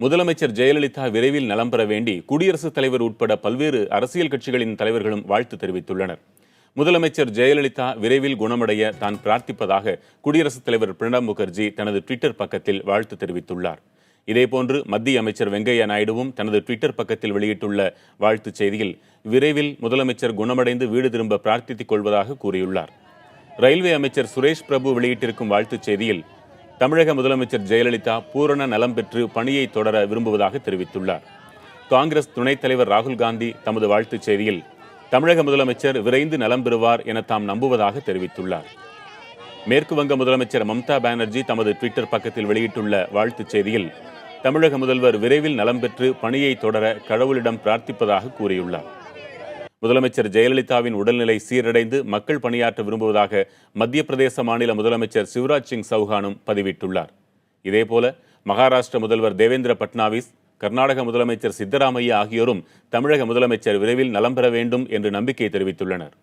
முதலமைச்சர் ஜெயலலிதா விரைவில் நலம் பெற வேண்டி குடியரசுத் தலைவர் உட்பட பல்வேறு அரசியல் கட்சிகளின் தலைவர்களும் வாழ்த்து தெரிவித்துள்ளனர். முதலமைச்சர் ஜெயலலிதா விரைவில் குணமடைய தான் பிரார்த்திப்பதாக குடியரசுத் தலைவர் பிரணாப் முகர்ஜி தனது ட்விட்டர் பக்கத்தில் வாழ்த்து தெரிவித்துள்ளார். இதேபோன்று மத்திய அமைச்சர் வெங்கையா நாயுடுவும் தனது ட்விட்டர் பக்கத்தில் வெளியிட்டுள்ள வாழ்த்துச் செய்தியில் விரைவில் முதலமைச்சர் குணமடைந்து வீடு திரும்ப பிரார்த்தித்துக் கொள்வதாக கூறியுள்ளார். ரயில்வே அமைச்சர் சுரேஷ் பிரபு வெளியிட்டிருக்கும் வாழ்த்துச் செய்தியில் தமிழக முதலமைச்சர் ஜெயலலிதா பூரண நலம் பெற்று பணியை தொடர விரும்புவதாக தெரிவித்துள்ளார். காங்கிரஸ் துணைத் தலைவர் ராகுல் காந்தி தமது வாழ்த்துச் செய்தியில் தமிழக முதலமைச்சர் விரைந்து நலம் பெறுவார் என தாம் நம்புவதாக தெரிவித்துள்ளார். மேற்கு வங்க முதலமைச்சர் மம்தா பானர்ஜி தமது ட்விட்டர் பக்கத்தில் வெளியிட்டுள்ள வாழ்த்துச் செய்தியில் தமிழக முதல்வர் விரைவில் நலம் பெற்று பணியை தொடர கடவுளிடம் பிரார்த்திப்பதாக கூறியுள்ளார். முதலமைச்சர் ஜெயலலிதாவின் உடல்நிலை சீரடைந்து மக்கள் பணியாற்ற விரும்புவதாக மத்திய பிரதேச மாநில முதலமைச்சர் சிவராஜ் சிங் சௌஹானும் பதிவிட்டுள்ளார். இதேபோல மகாராஷ்டிர முதல்வர் தேவேந்திர பட்னாவிஸ், கர்நாடக முதலமைச்சர் சித்தராமையா ஆகியோரும் தமிழக முதலமைச்சர் விரைவில் நலம் பெற வேண்டும் என்று நம்பிக்கை தெரிவித்துள்ளனர்.